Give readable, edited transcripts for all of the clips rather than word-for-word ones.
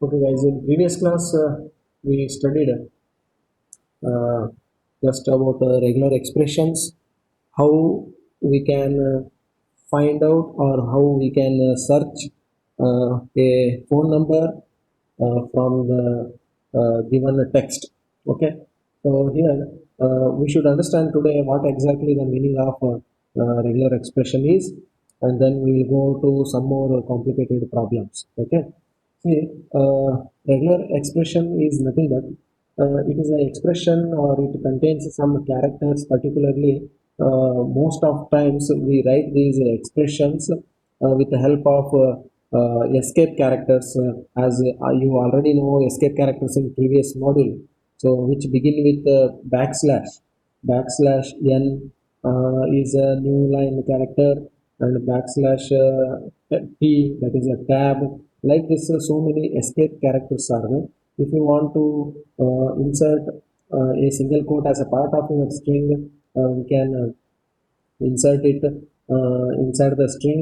Okay, guys, in previous class we studied uh, just about regular expressions, how we can find out or how we can search a phone number from the given text. Okay, so here we should understand today what exactly the meaning of regular expression is, and then we will go to some more complicated problems. Okay. See, regular expression is nothing but it is an expression or it contains some characters. Particularly, most of times we write these expressions with the help of escape characters, as you already know escape characters in previous module. So, which begin with backslash. Backslash n is a new line character, and backslash t, that is a tab. Like this, so many escape characters are there. If you want to insert a single quote as a part of your string, we can insert it inside the string,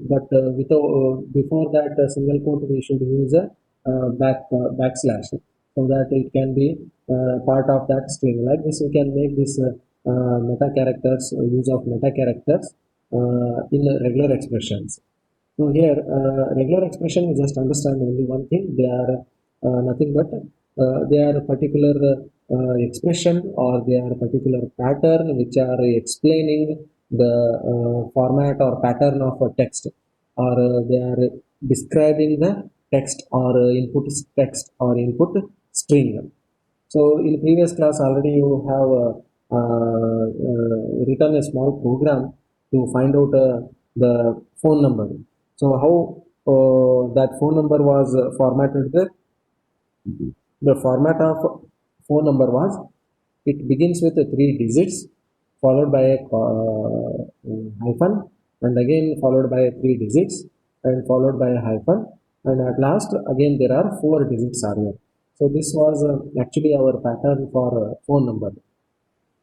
but without before that single quote we should use a backslash, so that it can be part of that string. Like this, we can make this meta characters, use of meta characters in regular expressions. So here, regular expression, you just understand only one thing. They are nothing but they are a particular expression, or they are a particular pattern which are explaining the format or pattern of a text, or they are describing the text, or input text, or input string. So in previous class already you have written a small program to find out the phone number. So how that phone number was formatted? The format of phone number was, it begins with three digits followed by a hyphen, and again followed by three digits and followed by a hyphen, and at last again there are four digits are there. So this was actually our pattern for phone number.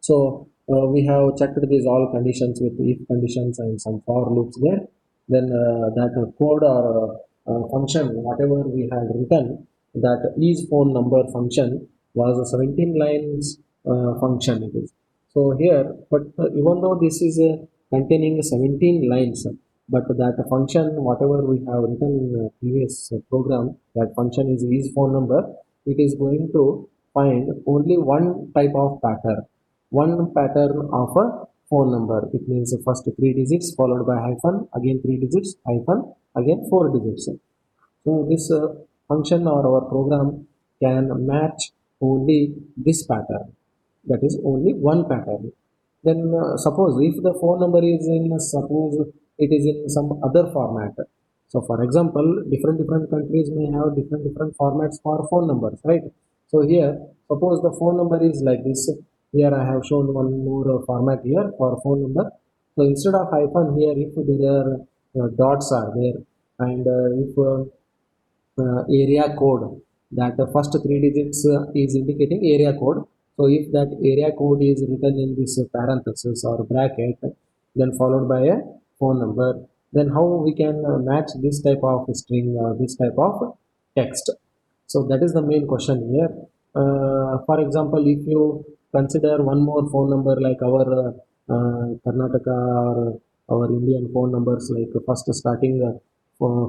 So we have checked these all conditions with if conditions and some for loops there. Then that code or function, whatever we had written, that is phone number function was a 17 lines function it is. So here, but even though this is containing 17 lines, but that function, whatever we have written in the previous program, that function is phone number, it is going to find only one type of pattern, one pattern of a phone number. It means first three digits followed by hyphen, again three digits, hyphen, again four digits. So this function or our program can match only this pattern, that is only one pattern. Then suppose if the phone number is in, suppose it is in some other format. So for example, different countries may have different formats for phone numbers, right? So here, suppose the phone number is like this. Here I have shown one more format here for phone number. So instead of hyphen here, if there are dots are there, and if area code, that the first three digits is indicating area code. So if that area code is written in this parenthesis or bracket, then followed by a phone number, then how we can match this type of string or this type of text? So that is the main question here. For example, if you consider one more phone number like our Karnataka or our Indian phone numbers, like first starting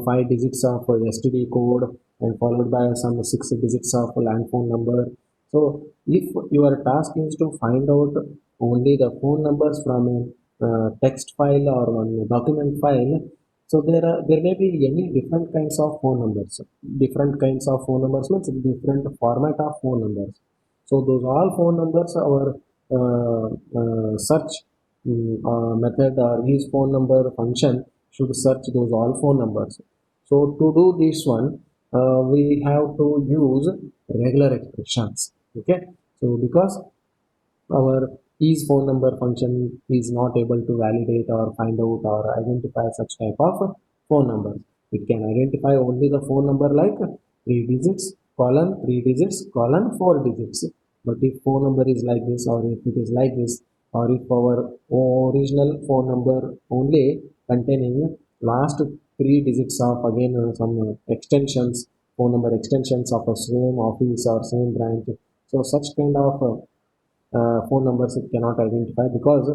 five digits of STD code and followed by some six digits of land phone number. So if your task is to find out only the phone numbers from a text file or one document file, so there may be any different kinds of phone numbers. Different kinds of phone numbers means different format of phone numbers. So those all phone numbers, our search method or use phone number function should search those all phone numbers. So to do this one, we have to use regular expressions. Okay. So because our is phone number function is not able to validate or find out or identify such type of phone numbers. It can identify only the phone number like three digits, colon, three digits, colon, four digits. But if phone number is like this, or if it is like this, or if our original phone number only containing last three digits of again some extensions phone number extensions of a same office or same branch. So such kind of phone numbers it cannot identify, because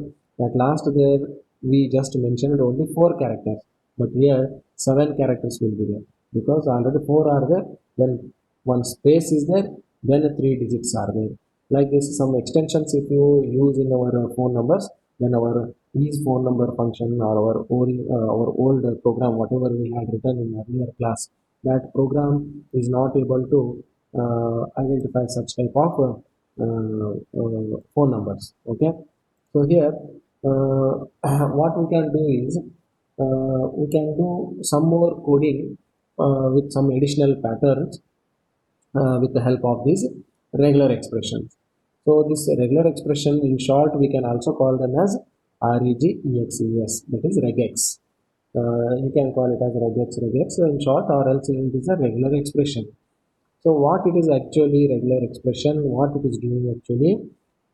at last there we just mentioned only four characters, but here seven characters will be there, because already four are there, then one space is there, then three digits are there. Like this, some extensions if you use in our phone numbers, then our is phone number function or our old program whatever we had written in earlier class, that program is not able to identify such type of phone numbers. Okay, so here uh, what we can do is we can do some more coding with some additional patterns with the help of these regular expressions. So this regular expression in short we can also call them as REGEXES, that is regex. You can call it as regex in short, or else it is a regular expression. So what it is actually regular expression, what it is doing actually,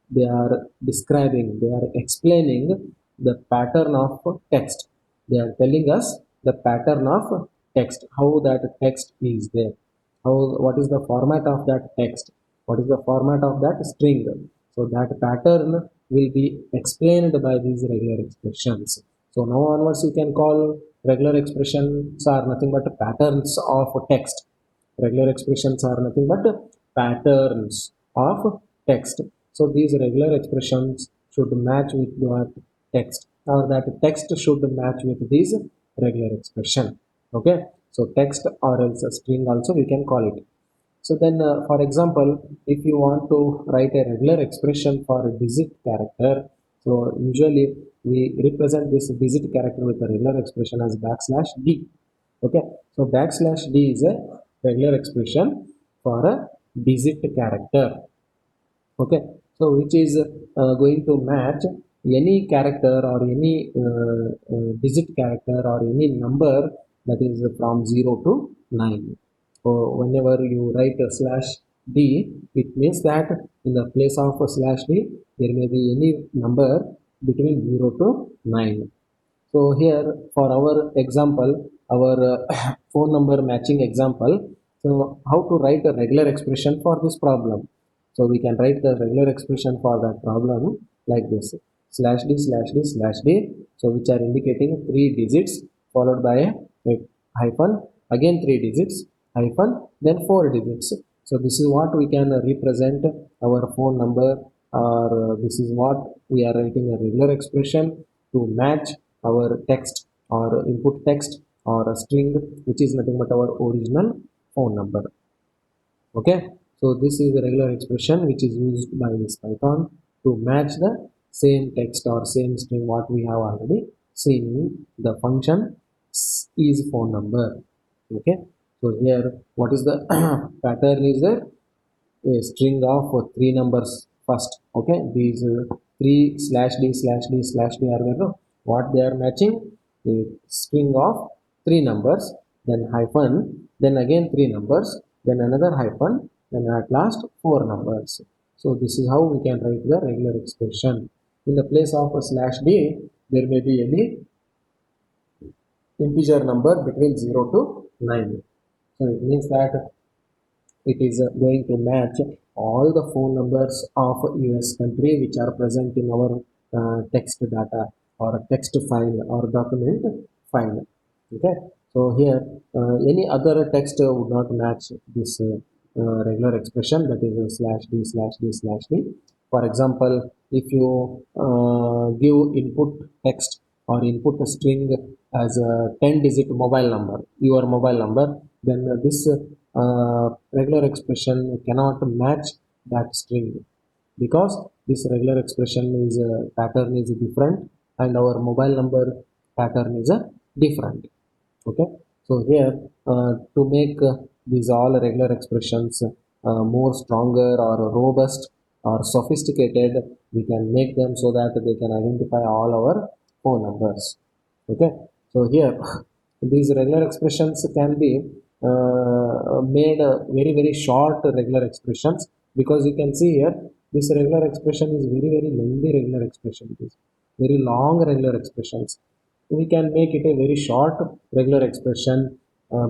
they are describing, they are explaining the pattern of text. They are telling us the pattern of text, how that text is there, how what is the format of that text, what is the format of that string. So that pattern will be explained by these regular expressions. So now onwards you can call regular expressions are nothing but patterns of text. Regular expressions are nothing but patterns of text. So these regular expressions should match with that text, or that text should match with these regular expression. Okay, so text or else a string also we can call it. So then, for example, if you want to write a regular expression for a digit character, so usually we represent this digit character with a regular expression as backslash d. Okay, so backslash d is a regular expression for a digit character. Okay, so which is going to match any character or any digit character or any number that is from 0 to 9. So whenever you write a slash d, it means that in the place of a slash d there may be any number between 0 to 9. So here for our example, our phone number matching example, so how to write a regular expression for this problem? So we can write the regular expression for that problem like this: slash d slash d slash d, so which are indicating three digits followed by a hyphen, again three digits, hyphen, then four digits. So this is what we can represent our phone number, or this is what we are writing a regular expression to match our text or input text or a string which is nothing but our original phone number. Okay, so this is the regular expression which is used by this Python to match the same text or same string what we have already seen in the function is phone number. Okay, so here what is the pattern is there, a string of three numbers first. Okay, these three slash d slash d slash d are there. What they are matching? A string of three numbers, then hyphen, then again three numbers, then another hyphen, then at last four numbers. So this is how we can write the regular expression. In the place of a slash d, there may be any integer number between 0 to 9. So it means that it is going to match all the phone numbers of US country which are present in our text data or text file or document file. Okay, so here any other text would not match this regular expression, that is slash d slash d slash d. For example, if you give input text or input string as a 10 digit mobile number, your mobile number, then this regular expression cannot match that string, because this regular expression is pattern is different and our mobile number pattern is different. Okay, so here to make these all regular expressions more stronger or robust or sophisticated, we can make them so that they can identify all our phone numbers. Okay, so here these regular expressions can be made very short regular expressions, because you can see here this regular expression is very lengthy regular expression, it is very long regular expressions. We can make it a very short regular expression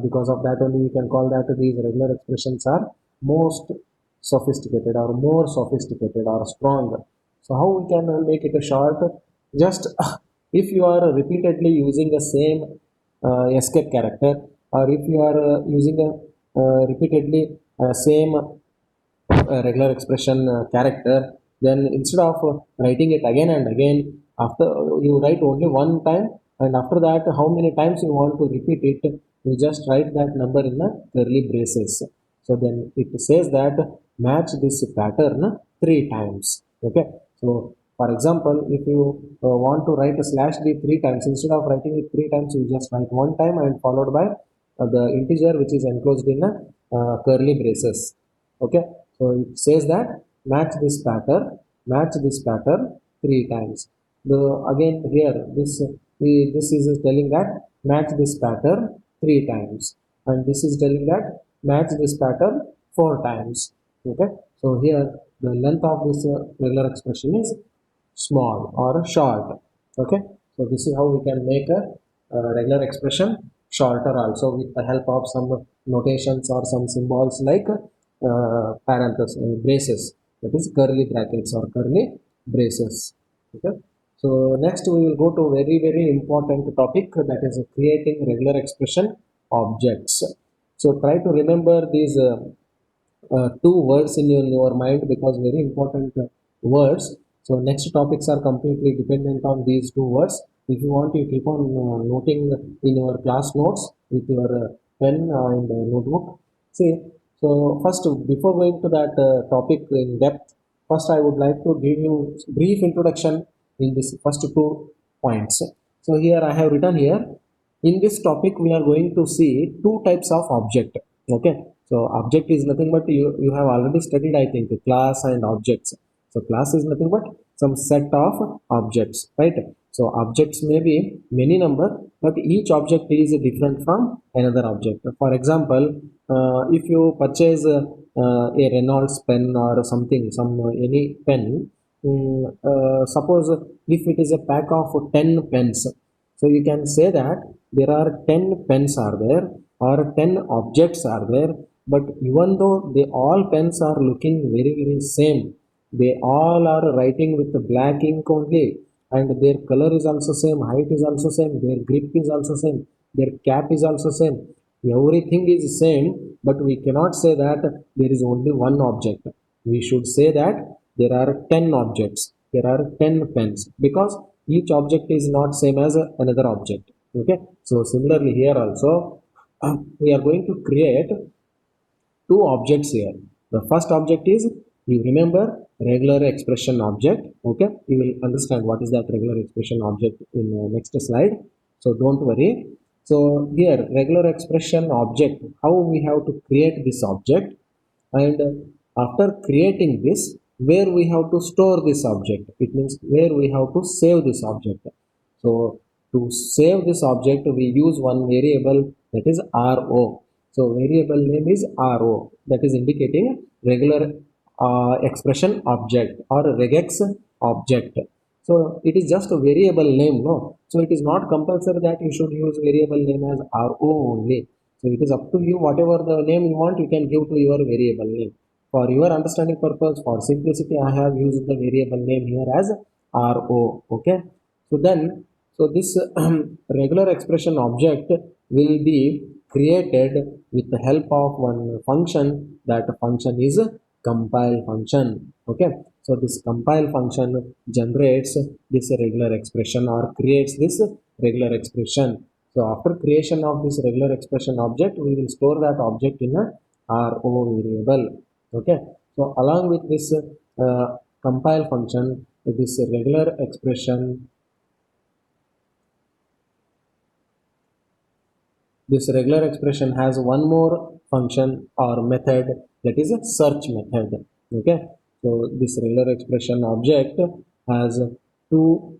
Because of that only we can call that these regular expressions are most sophisticated or more sophisticated or stronger. So how we can make it a short? Just if you are repeatedly using the same escape character, or if you are using a repeatedly same regular expression character, then instead of writing it again and again, after you write only one time, and after that how many times you want to repeat it, you just write that number in the curly braces. So then it says that match this pattern three times. Okay, so for example, if you want to write a slash d three times, instead of writing it three times, you just write one time and followed by the integer which is enclosed in a curly braces. Okay, so it says that match this pattern three times. The again here this is telling that match this pattern three times, and this is telling that match this pattern four times. Okay, so here the length of this regular expression is small or short. Okay, so this is how we can make a regular expression shorter also with the help of some notations or some symbols like parentheses, braces, that is curly brackets or curly braces. Okay, so next we will go to very important topic, that is creating regular expression objects. So try to remember these two words in your mind, because very important words. So next topics are completely dependent on these two words. If you want, you keep on noting in your class notes with your pen and notebook. See, so first, before going to that topic in depth, first I would like to give you brief introduction in this first two points. So here I have written here, in this topic we are going to see two types of object. Okay, so object is nothing but you have already studied, I think, class and objects. So class is nothing but some set of objects, right? So objects may be many number, but each object is different from another object. For example, if you purchase a Reynolds pen or something, some any pen, suppose if it is a pack of 10 pens, so you can say that there are 10 pens are there, or 10 objects are there, but even though they all pens are looking very same, they all are writing with the black ink only, and their color is also same, height is also same, their grip is also same, their cap is also same, everything is same, but we cannot say that there is only one object. We should say that there are 10 objects, there are 10 pens, because each object is not same as another object. Okay, so similarly here also we are going to create two objects here. The first object is, you remember, regular expression object. Okay, you will understand what is that regular expression object in next slide, so don't worry. So here regular expression object, how we have to create this object, and after creating this, where we have to store this object, it means where we have to save this object. So to save this object we use one variable, that is ro. So variable name is ro, that is indicating regular expression object or regex object. So it is just a variable name, no? So it is not compulsory that you should use variable name as ro only. So it is up to you, whatever the name you want, you can give to your variable name. For your understanding purpose, for simplicity, I have used the variable name here as ro. Okay, so then, so this regular expression object will be created with the help of one function. That function is compile function. Okay, so this compile function generates this regular expression or creates this regular expression. So after creation of this regular expression object, we will store that object in a ro variable. Okay, so along with this compile function, this regular expression, this regular expression has one more function or method, that is a search method. Okay, so this regular expression object has two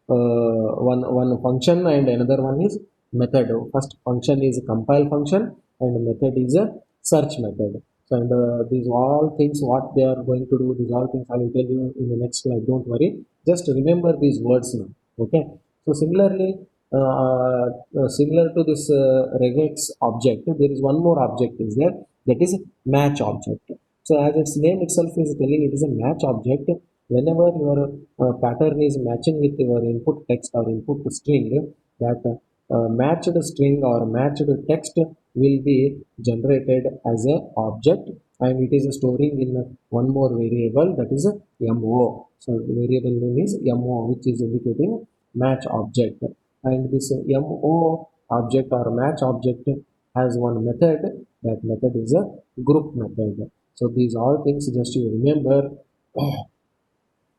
one function and another one is method. First function is compile function and method is a search method. So and these all things what they are going to do, these all things I will tell you in the next slide, don't worry, just remember these words now. Okay, so similarly similar to this regex object, there is one more object is there, that is match object. So as its name itself is telling, it is a match object. Whenever your pattern is matching with your input text or input string, that matched string or matched text will be generated as a object, and it is storing in one more variable, that is a mo. So the variable name is mo, which is indicating match object. And this mo object or match object has one method. That method is a group method. So these all things just you remember.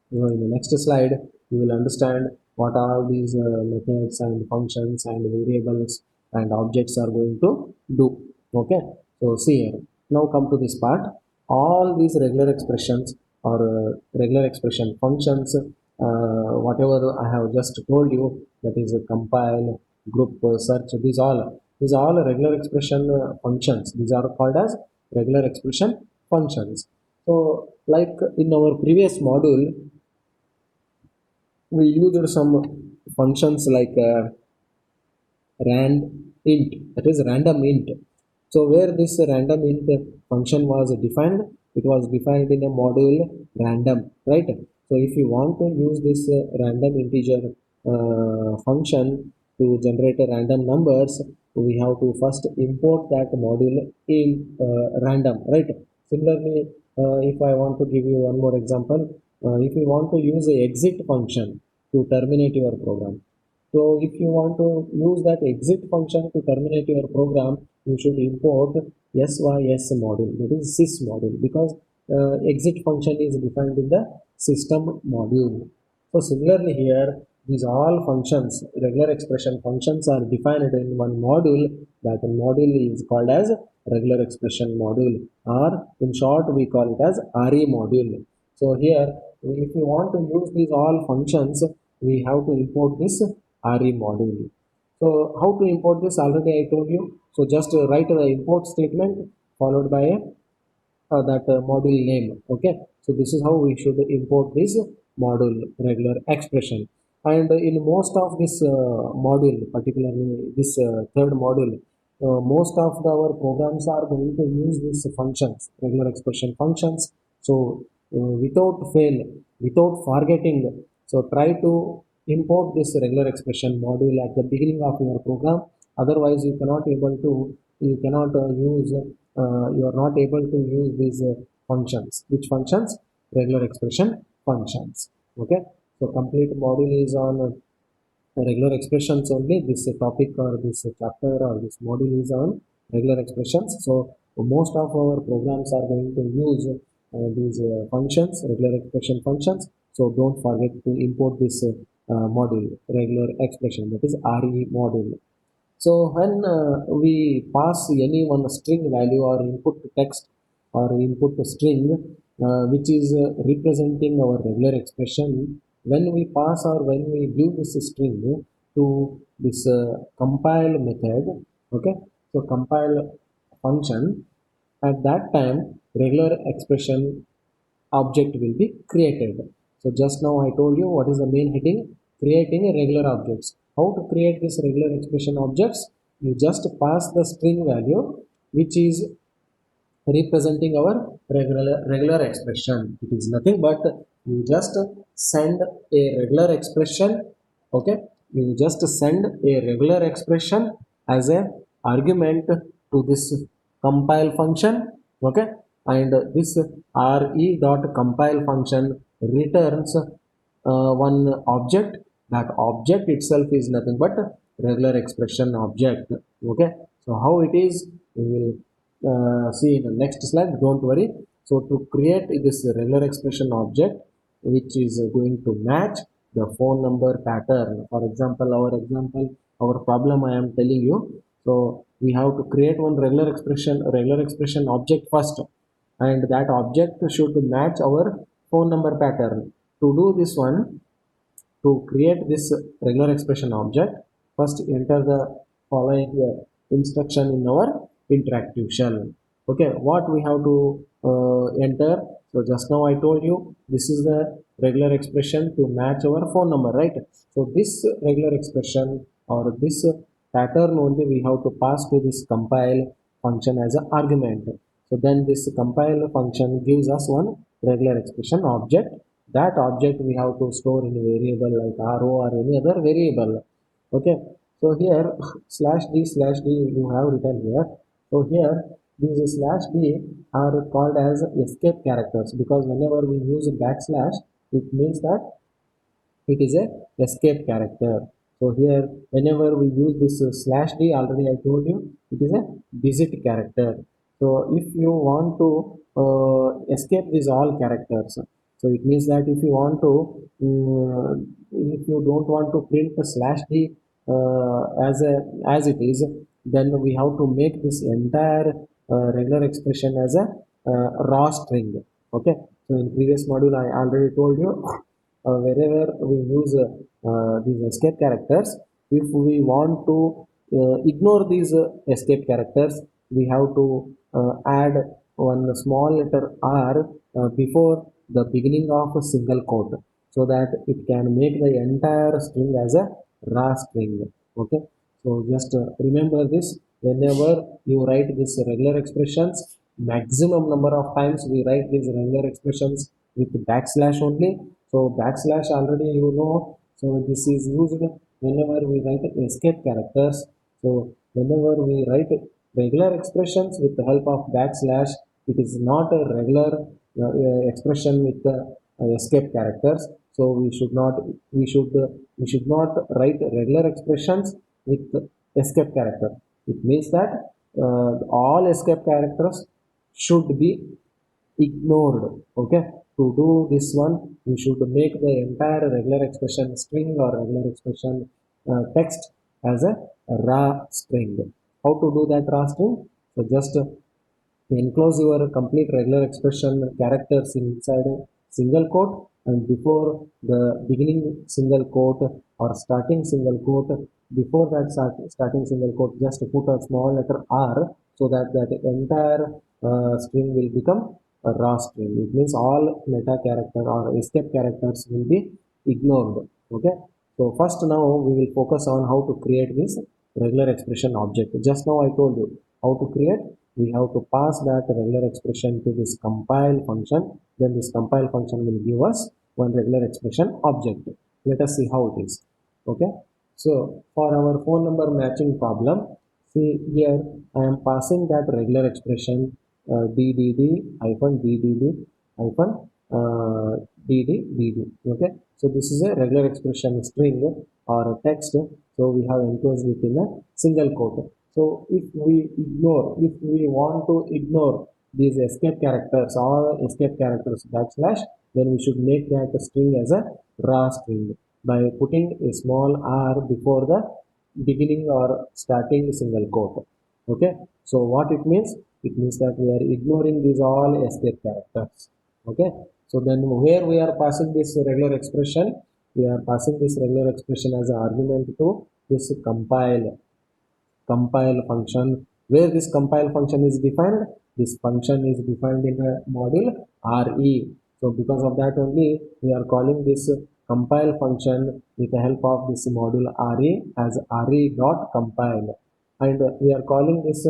In the next slide, you will understand what all these methods and functions and variables and objects are going to do. Okay, so see here. Now come to this part. All these regular expressions or regular expression functions, whatever I have just told you, that is a compile, group, search, these all regular expression functions. These are called as regular expression functions. So, like in our previous module, we used some functions like rand int, that is random int. So where this random int function was defined, it was defined in a module random, right? So if you want to use this random integer function to generate a random numbers, we have to first import that module in random, right? Similarly, if I want to give you one more example, if you want to use a exit function to terminate your program. So if you want to use that exit function to terminate your program, you should import sys module, that is sys module, because exit function is defined in the system module. So similarly here, these all functions, regular expression functions, are defined in one module. That module is called as regular expression module, or in short we call it as RE module. So here, if you want to use these all functions, we have to import this RE module. So how to import this, already I told you. So just write the import statement followed by a that module name. Okay, so this is how we should import this module regular expression. And in most of this module, particularly this third module, most of our programs are going to use these functions, regular expression functions. So without fail, without forgetting, so try to import this regular expression module at the beginning of your program. Otherwise you cannot able to, you cannot use you are not able to use these functions. Which functions? Regular expression functions. Okay, so complete module is on regular expressions only. This topic or this chapter or this module is on regular expressions. So most of our programs are going to use these functions, regular expression functions. So don't forget to import this module, regular expression, that is RE module. So when we pass any one string value or input text or input string, which is representing our regular expression, when we pass or when we give this string to this compile method, okay, so compile function, at that time regular expression object will be created. So just now I told you what is the main heading, creating a regular objects. How to create this regular expression objects? You just pass the string value which is representing our regular expression. It is nothing but you just send a regular expression. Okay, you just send a regular expression as a argument to this compile function. Okay, and this re dot compile function returns one object. That object itself is nothing but regular expression object. Okay, so how it is, we will see in the next slide, don't worry. So to create this regular expression object which is going to match the phone number pattern, for example, our problem I am telling you. So we have to create one regular expression object first, and that object should match our phone number pattern. To do this one, to create this regular expression object, first enter the following instruction in our interactive shell. Okay, what we have to enter? So just now I told you this is the regular expression to match our phone number, right? So this regular expression or this pattern only we have to pass to this compile function as an argument. So then this compile function gives us one regular expression object. That object we have to store in a variable like RO or any other variable. Okay. So here /d you have written here. So here these /d are called as escape characters because whenever we use a backslash, it means that it is a escape character. So here whenever we use this /d, already I told you it is a digit character. So if you want to escape these all characters, so it means that if you want to if you don't want to print the /d as it is, then we have to make this entire regular expression as a raw string. Okay. So in previous module I already told you wherever we use these escape characters, if we want to ignore these escape characters, we have to add one small letter r before the beginning of a single quote, so that it can make the entire string as a raw string. Okay. So just remember this, whenever you write these regular expressions, maximum number of times we write these regular expressions with backslash only. So backslash already you know. So this is used whenever we write escape characters. So whenever we write regular expressions with the help of backslash, it is not a regular expression with the escape characters. So we should not write regular expressions with escape character. It means that all escape characters should be ignored. Okay. To do this one, we should make the entire regular expression string or regular expression text as a raw string. How to do that raw string? So just enclose your complete regular expression characters inside a single quote, and before the beginning single quote or starting single quote, before that starting single quote, just put a small letter r, so that that entire string will become a raw string. It means all meta character or escape characters will be ignored. Okay. So first now we will focus on how to create this regular expression object. Just now I told you how to create. We have to pass that regular expression to this compile function. Then this compile function will give us one regular expression object. Let us see how it is. Okay. So for our phone number matching problem, see here I am passing that regular expression ddd hyphen ddd hyphen uh, dd. Okay. So this is a regular expression string or a text. So we have enclosed it in a single quote. So if we want to ignore these escape characters or escape characters backslash, then we should make that string as a raw string by putting a small r before the beginning or starting single quote. Okay. So what it means? It means that we are ignoring these all escape characters. Okay. So then where we are passing this regular expression, we are passing this regular expression as an argument to this compile function. Where this compile function is defined, this function is defined in a module re. So because of that only we are calling this compile function with the help of this module re as re dot compile, and we are calling this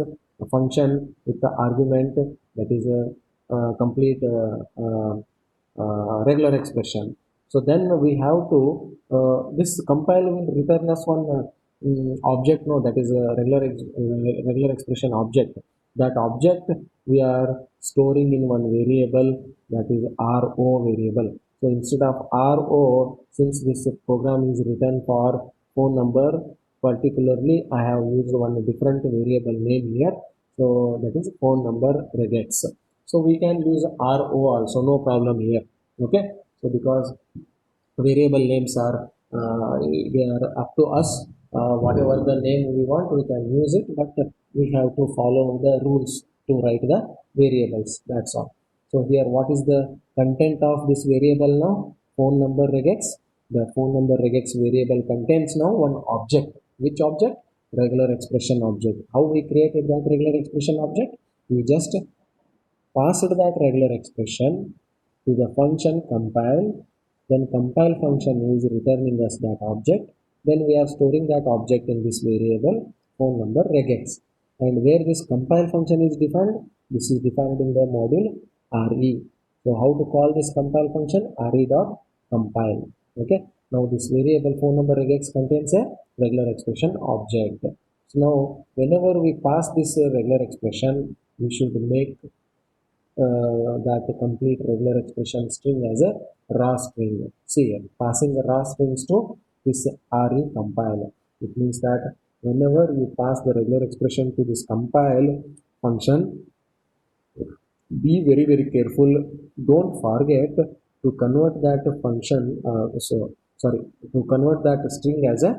function with the argument that is a complete regular expression. So then we have to this compile will return us one object, no, that is a regular expression object. That object we are storing in one variable, that is ro variable. So instead of ro, since this program is written for phone number particularly, I have used one different variable name here. So that is phone number regex. So we can use ro also, no problem here. Okay. So because variable names are they are up to us, whatever the name we want we can use it, but we have to follow the rules to write the variables, that's all. So here what is the content of this variable now? Phone number regex. The phone number regex variable contains now one object. Which object? Regular expression object. How we created that regular expression object? We just passed that regular expression to the function compile, then compile function is returning us that object. then we are storing that object in this variable phone number regex. And where this compile function is defined, this is defined in the module re. So how to call this compile function? Re dot compile. Okay, now this variable phone number regex contains a regular expression object. So now whenever we pass this regular expression, we should make that complete regular expression string as a raw string. See, passing the raw strings to this re compile. It means that whenever you pass the regular expression to this compile function, be very careful. Don't forget to convert that function. To convert that string as a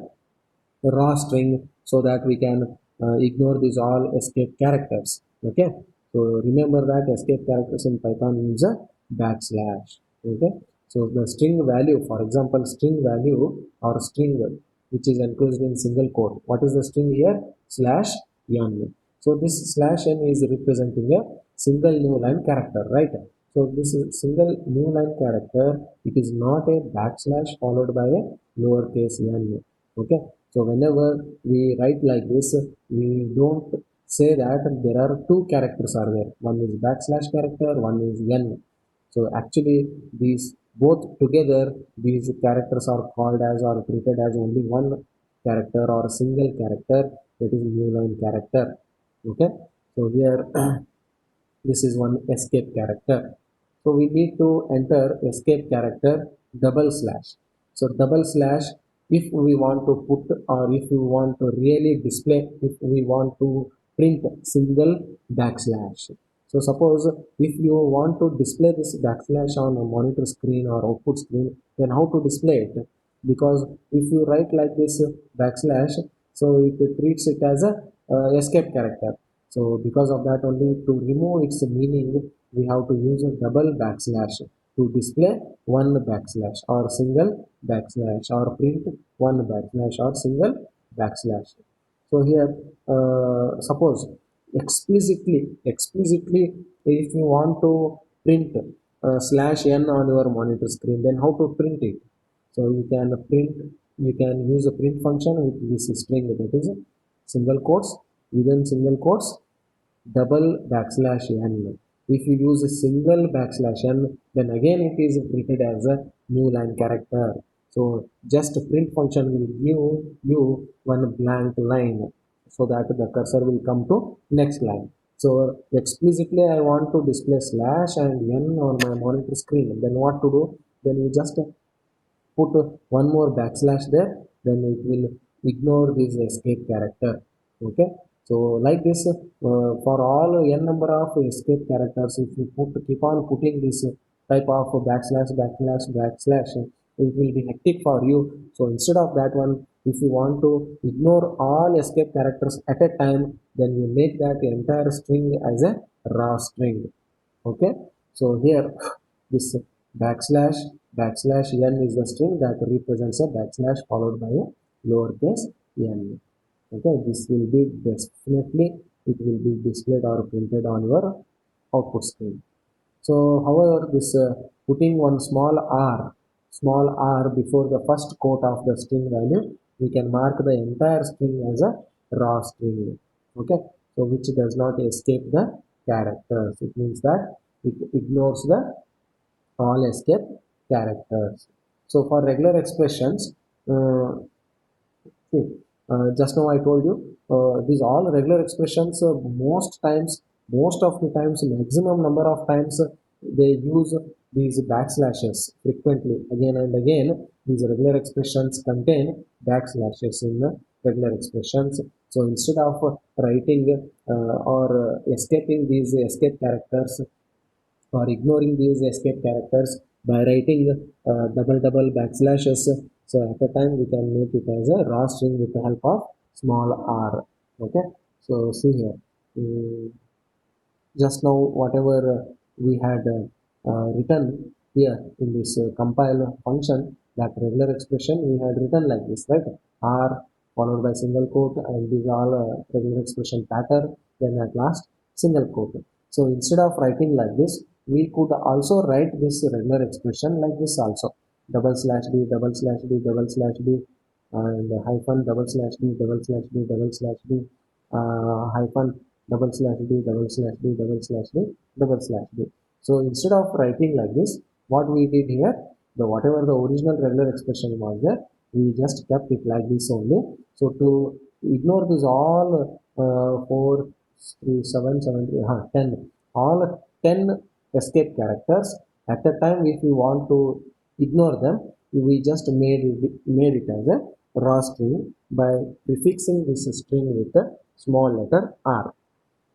raw string so that we can ignore these all escape characters. Okay, so remember that escape characters in Python is a backslash. Okay, so the string value, for example, string value or string which is enclosed in single quote, what is the string here? Slash n. So this slash n is representing a single new line character, right? So this is single new line character, it is not a backslash followed by a lowercase n. Okay, so whenever we write like this, we don't say that there are two characters are there. One is backslash character, one is n. So actually these both together, these characters are called as or treated as only one character or a single character, that is new line character. Okay, so here this is one escape character. So we need to enter escape character double slash. So double slash, if we want to put or if we want to really display, if we want to print single backslash. So suppose if you want to display this backslash on a monitor screen or output screen, then how to display it? Because if you write like this backslash, so it treats it as a escape character. So because of that only, to remove its meaning, we have to use a double backslash to display one backslash or single backslash or print one backslash or single backslash. So here suppose explicitly if you want to print slash n on your monitor screen, then how to print it? So you can use a print function with this string, that is single quotes, within single quotes double backslash n. If you use a single backslash n, then again it is treated as a new line character. So just print function will give you one blank line so that the cursor will come to next line. So explicitly I want to display slash and n on my monitor screen, then what to do? Then you just put one more backslash there, then it will ignore this escape character. Okay, so like this for all n number of escape characters, if you keep on putting this type of backslash, it will be hectic for you. So instead of that one, if you want to ignore all escape characters at a time, then you make that entire string as a raw string. Okay, so here this backslash n is the string that represents a backslash followed by a lowercase n. Okay, this will be definitely, it will be displayed or printed on your output screen. So however, this putting one small r before the first quote of the string value, we can mark the entire string as a raw string. Okay, so which does not escape the characters. It means that it ignores the all escape characters. So for regular expressions, see, just now I told you these all regular expressions, most of the times, maximum number of times, they use these backslashes frequently. Again and again, these regular expressions contain backslashes in the regular expressions. So instead of writing or escaping these escape characters or ignoring these escape characters by writing double backslashes, so at a time we can make it as a raw string with the help of small r. Okay, so see here, just now whatever we had written here in this compile function, that regular expression we had written like this, right? R followed by single quote, and these all regular expression pattern, then at last single quote. So instead of writing like this, we could also write this regular expression like this also, double slash d double slash d double slash d. and hyphen double slash d double slash d double slash d hyphen double slash d double slash d double slash d double slash d. So instead of writing like this, what we did here, the whatever the original regular expression was there, we just kept it like this only. So to ignore this all 4 3 7 7 3 10, all 10 escape characters at the time, if we want to ignore them, we just made it as a raw string by prefixing this string with a small letter r.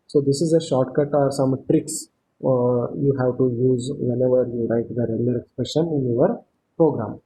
So this is a shortcut or some tricks you have to use whenever you write the regular expression in your program.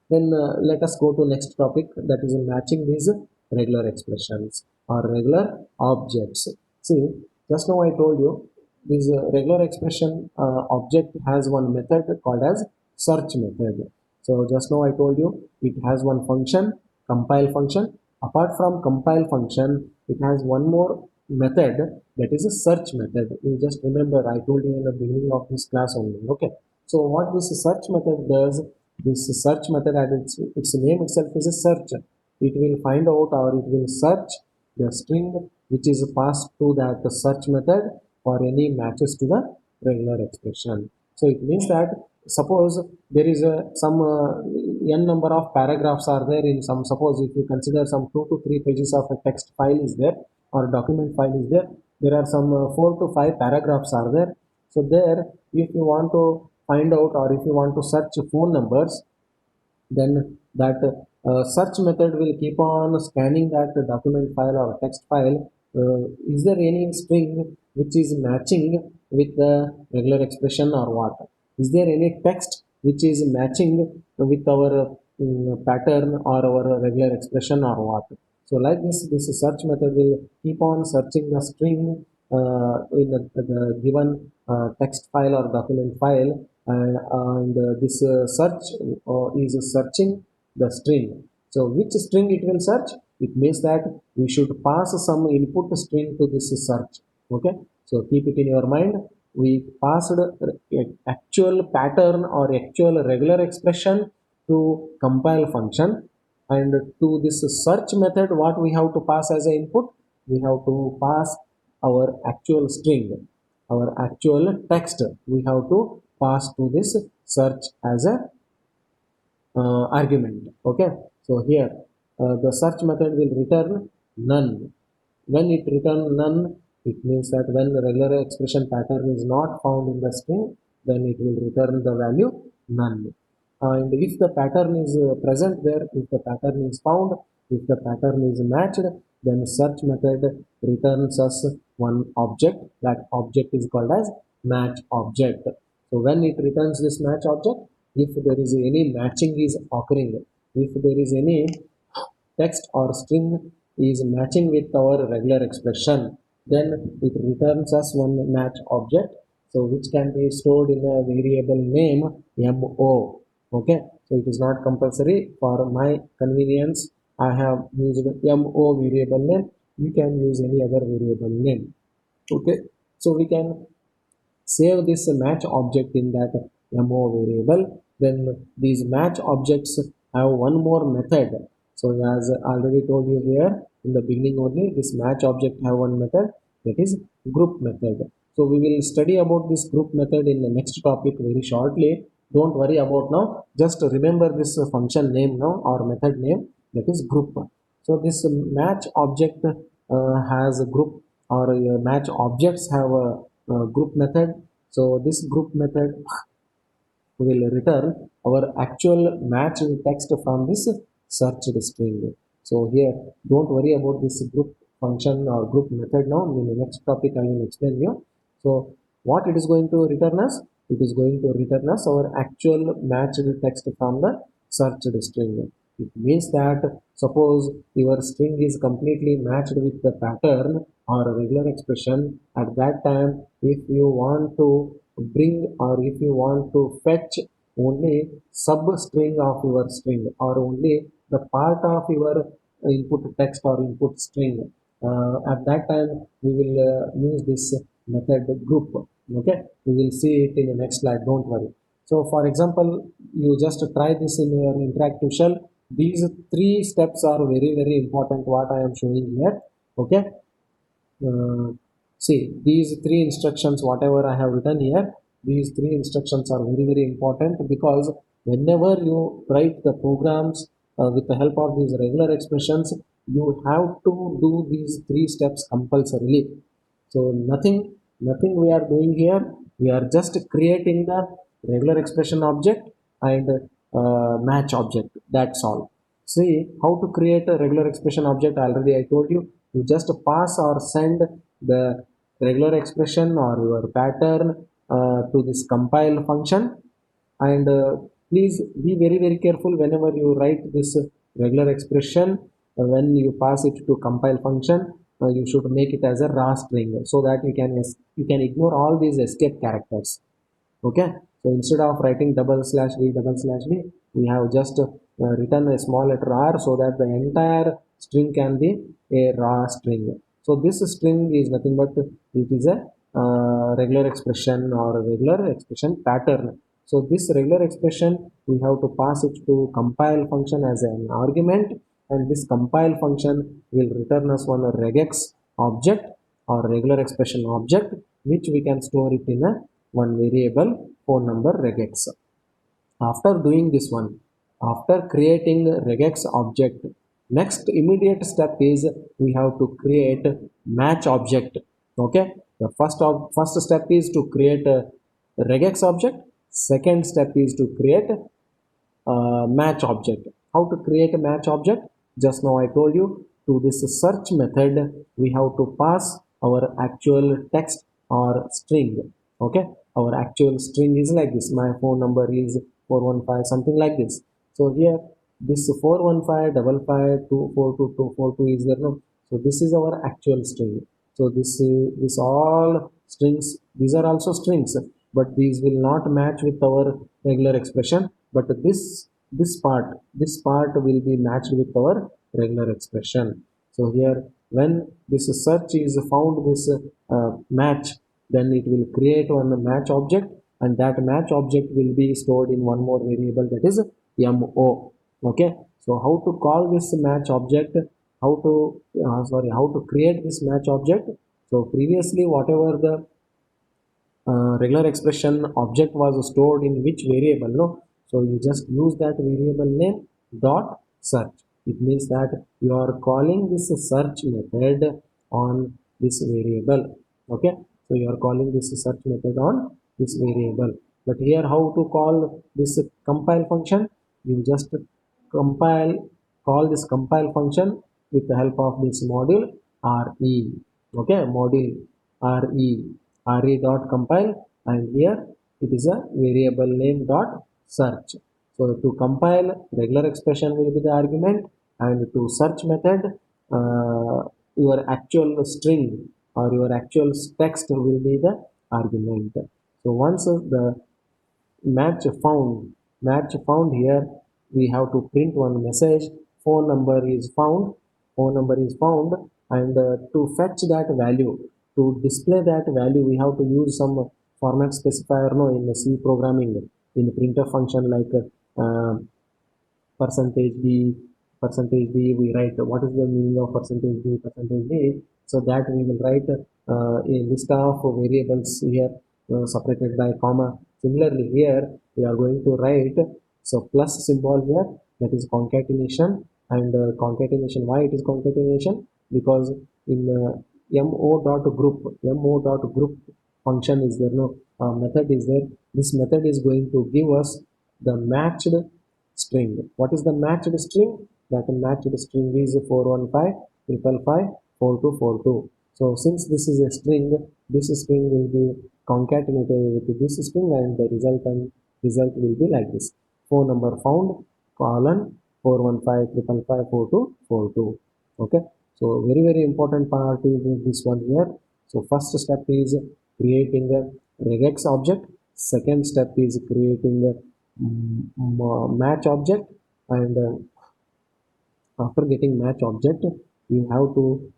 Then let us go to next topic, that is matching these regular expressions or regular objects. See, just now I told you this regular expression object has one method called as search method. So just now I told you it has one function, compile function. Apart from compile function, it has one more method, that is a search method. You just remember I told you in the beginning of this class only. Okay. So what this search method does, this search method at its name itself is a search. It will find out or it will search the string which is passed to that search method for any matches to the regular expression. So it means that suppose there is some n number of paragraphs are there in some, suppose if you consider some 2 to 3 pages of a text file is there or document file is there, there are some 4 to 5 paragraphs are there. So there, if you want to find out or if you want to search phone numbers, then that search method will keep on scanning that document file or text file. Is there any string which is matching with the regular expression or what? Is there any text which is matching with our pattern or our regular expression or what? So like this search method will keep on searching the string in the given text file or document file, and this search is searching the string. So which string it will search? It means that we should pass some input string to this search. Okay, so keep it in your mind. We passed actual pattern or actual regular expression to compile function, and to this search method what we have to pass as an input, we have to pass our actual string, our actual text we have to pass to this search as a argument. Okay, so here the search method will return none. When it return none, it means that when the regular expression pattern is not found in the string, then it will return the value none. And if the pattern is present there, if the pattern is found, if the pattern is matched, then search method returns us one object. That object is called as match object. So when it returns this match object, if there is any matching is occurring, if there is any text or string is matching with our regular expression, then it returns us one match object, so which can be stored in a variable name mo. Okay, so it is not compulsory. For my convenience, I have used mo variable name. You can use any other variable name. Okay, so we can save this match object in that mo variable. Then these match objects have one more method. So as I already told you here in the beginning only, this match object have one method, that is group method. So we will study about this group method in the next topic very shortly. Don't worry about now, just remember this function name now or method name, that is group. So this match object has a group, or match objects have a group method. So this group method will return our actual matched text from this searched string. So here, don't worry about this group function or group method now. In the next topic, I will explain you. So what it is going to return us? It is going to return us our actual matched text from the searched string. It means that suppose your string is completely matched with the pattern or regular expression, at that time if you want to bring or if you want to fetch only substring of your string or only the part of your input text or input string, at that time we will use this method group. Okay, we will see it in the next slide, don't worry. So for example, you just try this in your interactive shell. these three steps are very very important what I am showing here. Okay. uh, See, these three instructions whatever I have written here, these three instructions are very very important, because whenever you write the programs with the help of these regular expressions, you have to do these three steps compulsorily. So nothing we are doing here. We are just creating the regular expression object and match object. That's all. See how to create a regular expression object. Already I told you. You just pass or send the regular expression or your pattern to this compile function. And please be very very careful whenever you write this regular expression. When you pass it to compile function, you should make it as a raw string, so that you can ignore all these escape characters. Okay. So instead of writing double slash d double slash d, we have just written a small letter r, so that the entire string can be a raw string. So this string is nothing but it is a regular expression or a regular expression pattern. So this regular expression we have to pass it to compile function as an argument, and this compile function will return us one regex object or regular expression object, which we can store it in a one variable phone number regex. After doing this one, after creating regex object, next immediate step is we have to create match object. Okay. The first step is to create a regex object. Second step is to create match object. How to create a match object? Just now I told you, to this search method we have to pass our actual text or string. Okay. Our actual string is like this. My phone number is 415, something like this. So here this 415 double five 242 is there, no? So this is our actual string. So this all strings, these are also strings, but these will not match with our regular expression. But this part will be matched with our regular expression. So here, when this search is found this match, then it will create one match object, and that match object will be stored in one more variable, that is mo. Okay. So how to call this match object? How to how to create this match object? So previously whatever the regular expression object was stored in which variable, no? So you just use that variable name dot search. It means that you are calling this search method on this variable. Okay. So you are calling this search method on this variable. But here how to call this compile function? You just compile call this compile function with the help of this module re. Okay. Module re dot compile, and here it is a variable name dot search. So to compile, regular expression will be the argument, and to search method, uh, your actual string or your actual text will be the argument. So once the match found here, we have to print one message, phone number is found. And to fetch that value, to display that value, we have to use some format specifier, no, in the C programming, in the printf function, like percentage d we write what is the meaning of percentage d. So that we will write a list of variables here, separated by comma. Similarly here we are going to write, so plus symbol here, that is concatenation. And concatenation, why it is concatenation? Because in mo.group function is there, no, method is there. This method is going to give us the matched string. What is the matched string? That matched string is 415 555 4242. So since this is a string, this string will be concatenated with this string, and the result will be like this: phone number found colon 415 555 4242. Okay. So very very important part is this one here. So first step is creating a regex object. Second step is creating a match object. And after getting match object, you have to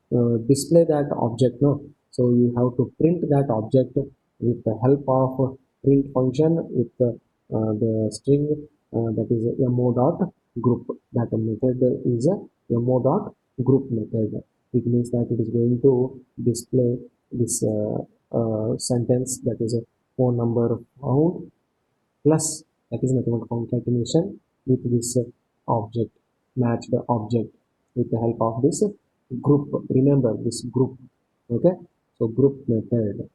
display that object, no? So you have to print that object with the help of print function with the string, that is mo dot group. That method is a mo dot group method. It means that it is going to display this sentence, that is a phone number found plus, that is nothing but concatenation with this object, match the object with the help of this group. Remember this group. Okay, so group method.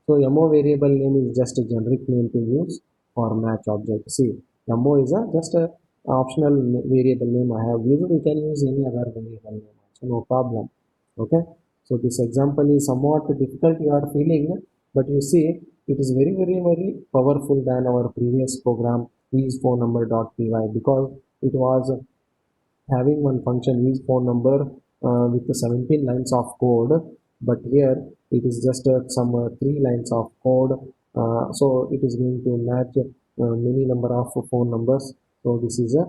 So mo variable name is just a generic name to use for match object. See, mo is a just a optional variable name I have used. We can use any other variable name, so no problem. Okay, so this example is somewhat difficult, you are feeling, but you see it is very very very powerful than our previous program is phone number.py, because it was having one function is phone number with the 17 lines of code, but here it is just some 3 lines of code. So it is going to match many number of phone numbers. So this is a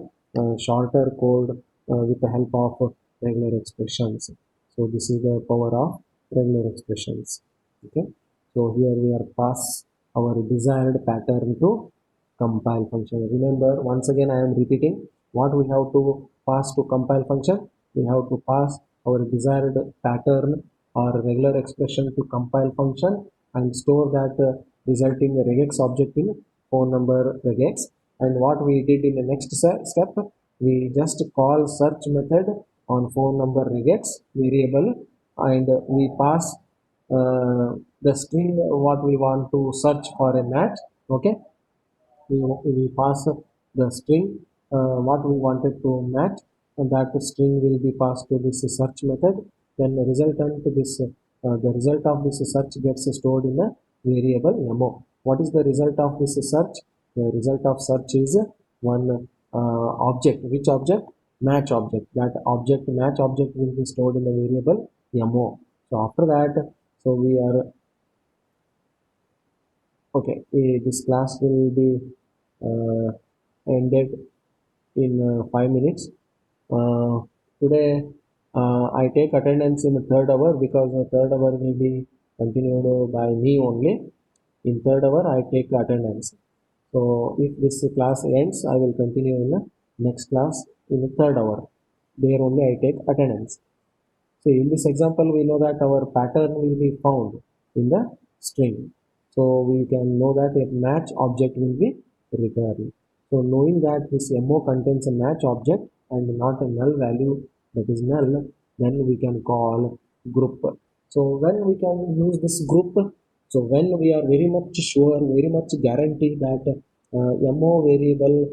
shorter code with the help of regular expressions. So this is the power of regular expressions. Okay, so here we are pass our desired pattern to compile function. Remember, once again I am repeating what we have to pass to compile function. We have to pass our desired pattern or regular expression to compile function and store that resulting regex object in phone number regex. And what we did in the next step, we just call search method on phone number regex variable, and we pass the string what we want to search for a match. Okay, we pass the string what we wanted to match, and that string will be passed to this search method. Then the resultant, this the result of this search gets stored in the variable mo. What is the result of this search? The result of search is one object. Which object? Match object. That object, match object, will be stored in the variable mo. So after that, so we are okay. This class will be uh, ended in 5 minutes. Uh, Today, I take attendance in the third hour, because the third hour will be continued by me only. In third hour, I take attendance. So if this class ends, I will continue in the next class in the third hour. There only I take attendance. So in this example, we know that our pattern will be found in the string. So we can know that a match object will be returned. So knowing that this mo contains a match object and not a null value, that is null, then we can call group. So when we can use this group, so when we are very much sure, very much guarantee that mo variable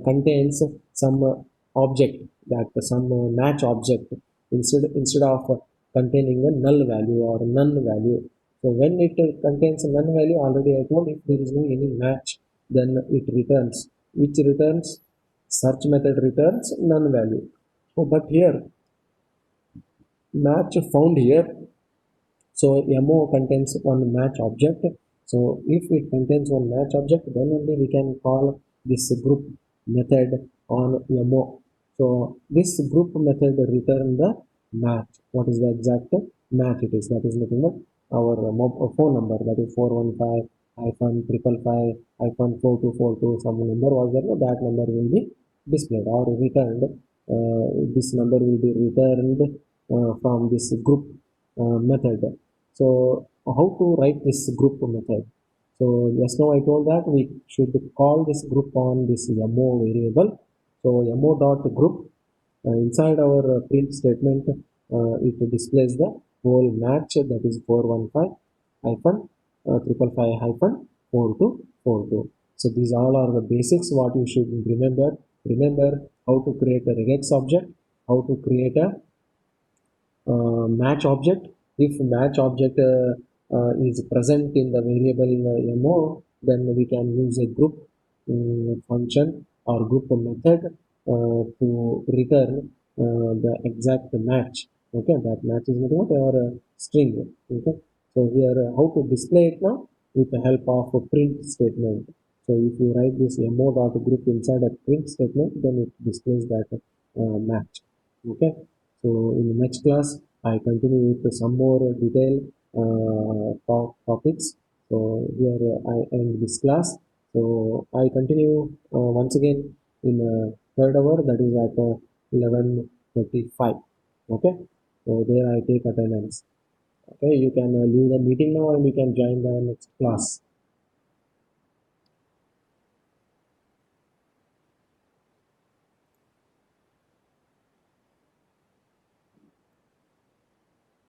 contains some object, that some match object, instead of containing a null value or none value. So when it contains a none value, already I told, if there is no any match, then it returns, which returns, search method returns none value. So but here match found here, so mo contains one match object. So if it contains one match object, then only we can call this group method on mo. So this group method return the match. What is the exact match it is? That is nothing but our phone number, that is 415 hyphen triple five hyphen 4242. Some number was there, that number will be displayed or returned. This number will be returned from this group method. So how to write this group method? So just now I told that we should call this group on this mo variable. So mo dot group, inside our print statement, it displays the whole match, that is 415 hyphen triple five hyphen 4242. So these all are the basics what you should remember. Remember how to create a regex object, how to create a match object. If match object is present in the variable mo, then we can use a group function or group method to return the exact match. Okay, that match is not what our string. Okay, so here how to display it now, with the help of a print statement. So if you write this mo dot group inside a print statement, then it displays that match. Okay, so in the next class, I continue with some more detailed topics. So here I end this class. So I continue once again in third hour, that is at 11:35. Okay, so there I take attendance. Okay, you can leave the meeting now and you can join the next class.